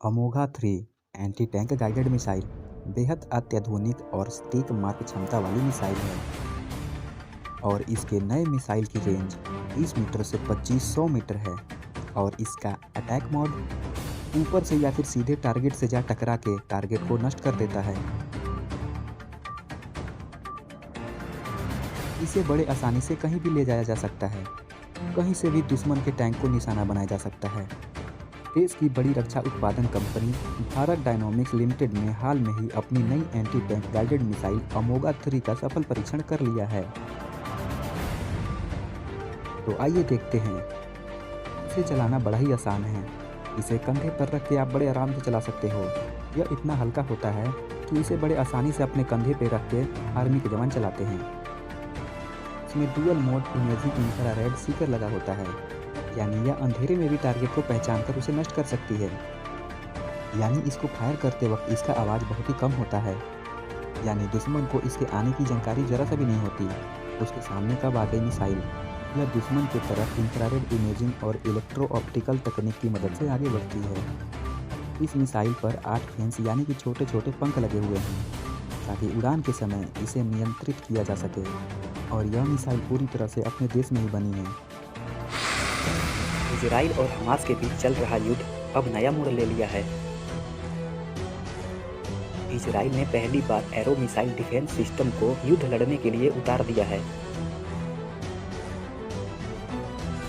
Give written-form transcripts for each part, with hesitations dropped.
अमोघा 3 anti tank guided missile बेहद अत्याधुनिक और सटीक मारक क्षमता वाली मिसाइल है और इसके नए मिसाइल की रेंज 30 मीटर से 2500 मीटर है और इसका अटैक मोड ऊपर से या फिर सीधे टारगेट से जा टकरा के टारगेट को नष्ट कर देता है। इसे बड़े आसानी से कहीं भी ले जाया जा सकता है, कहीं से भी दुश्मन के टैंक को निशाना बनाया जा सकता है। देश की बड़ी रक्षा उत्पादन कंपनी भारत डायनामिक्स लिमिटेड ने हाल में ही अपनी नई एंटी टैंक गाइडेड मिसाइल अमोघा 3 का सफल परीक्षण कर लिया है। तो आइए देखते हैं। इसे चलाना बड़ा ही आसान है। इसे कंधे पर रख के आप बड़े आराम से चला सकते हो। यह इतना हल्का होता है कि इसे बड़े आसानी से अपने कंधे पर रख के आर्मी के जवान चलाते हैं। इसमें dual mode imaging infrared Sikar लगा होता है, यानी यह अंधेरे में भी टारगेट को पहचान कर उसे नष्ट कर सकती है। यानी इसको फायर करते वक्त इसका आवाज़ बहुत ही कम होता है, यानी दुश्मन को इसके आने की जानकारी जरा सा भी नहीं होती। उसके सामने कब आ गई मिसाइल, यह दुश्मन की तरफ इंफ्रारेड इमेजिंग और इलेक्ट्रो ऑप्टिकल तकनीक की मदद से आगे बढ़ती है। इस मिसाइल पर 8 फेंस यानी कि छोटे छोटे पंख लगे हुए हैं ताकि उड़ान के समय इसे नियंत्रित किया जा सके और यह मिसाइल पूरी तरह से अपने देश में ही बनी है। इजराइल और हमास के बीच चल रहा युद्ध अब नया मोड़ ले लिया है। इजराइल ने पहली बार एरो मिसाइल डिफेंस सिस्टम को युद्ध लड़ने के लिए उतार दिया है।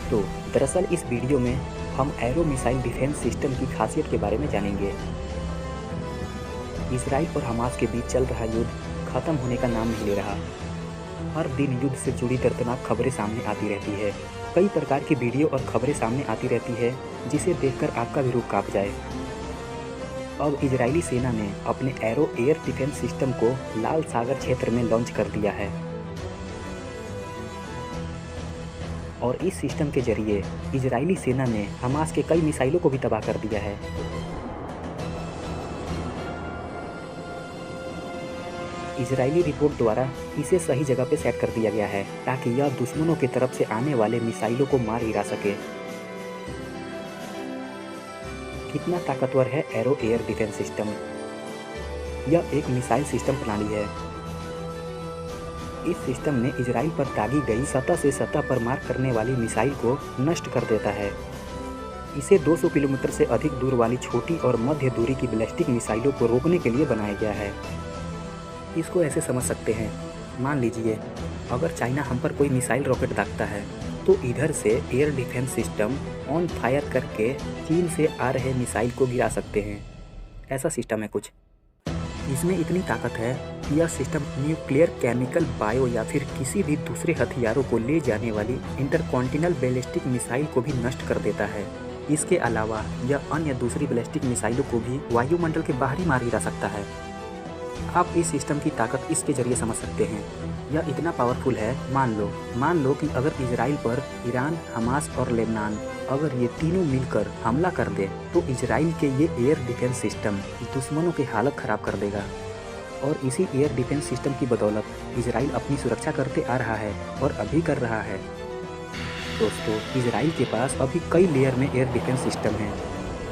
तो दरअसल इस वीडियो में हम एरो मिसाइल डिफेंस सिस्टम की खासियत के बारे में जानेंगे। इजराइल और हमास के बीच चल रहा युद्ध खत्म होने का नाम नहीं ले रहा। हर दिन युद्ध से जुड़ी दर्दनाक खबरें सामने आती रहती है। कई प्रकार की वीडियो और खबरें सामने आती रहती है जिसे देखकर आपका भी रूह कांप जाए। अब इजरायली सेना ने अपने एरो एयर डिफेंस सिस्टम को लाल सागर क्षेत्र में लॉन्च कर दिया है और इस सिस्टम के जरिए इजरायली सेना ने हमास के कई मिसाइलों को भी तबाह कर दिया है। इजरायली रिपोर्ट द्वारा इसे सही जगह पे सेट कर दिया गया है ताकि यह दुश्मनों की तरफ से आने वाले मिसाइलों को मार गिरा सके। कितना ताकतवर है एरो एयर डिफेंस सिस्टम। यह एक मिसाइल सिस्टम प्रणाली है। इस सिस्टम ने इजराइल पर दागी गई सतह से सतह पर मार करने वाली मिसाइल को नष्ट कर देता है। इसे 200 किलोमीटर से अधिक दूर वाली छोटी और मध्य दूरी की बैलिस्टिक मिसाइलों को रोकने के लिए बनाया गया है। इसको ऐसे समझ सकते हैं, मान लीजिए अगर चाइना हम पर कोई मिसाइल रॉकेट दागता है तो इधर से air defence system on fire करके चीन से आ रहे मिसाइल को गिरा सकते हैं। ऐसा सिस्टम है कुछ। इसमें इतनी ताकत है कि यह सिस्टम न्यूक्लियर, केमिकल, बायो या फिर किसी भी दूसरे हथियारों को ले जाने वाली इंटरकॉन्टिनेंटल बैलिस्टिक मिसाइल को भी नष्ट कर देता है। इसके अलावा यह अन्य दूसरी बैलिस्टिक मिसाइलों को भी वायुमंडल के बाहर ही मार गिरा सकता है। आप इस सिस्टम की ताकत इसके जरिए समझ सकते हैं। यह इतना पावरफुल है, मान लो कि अगर इजराइल पर ईरान, हमास और लेबनान अगर ये तीनों मिलकर हमला कर दे तो इजराइल के ये एयर डिफेंस सिस्टम दुश्मनों की हालत ख़राब कर देगा। और इसी एयर डिफेंस सिस्टम की बदौलत इजराइल अपनी सुरक्षा करते आ रहा है और अभी कर रहा है। दोस्तों, इजराइल के पास अभी कई लेयर में एयर डिफेंस सिस्टम हैं।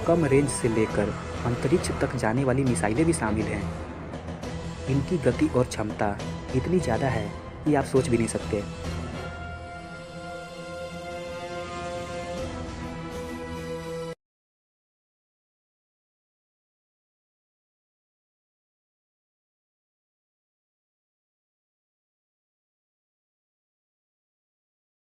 कम रेंज से लेकर अंतरिक्ष तक जाने वाली मिसाइलें भी शामिल हैं। इनकी गति और क्षमता इतनी ज़्यादा है कि आप सोच भी नहीं सकते।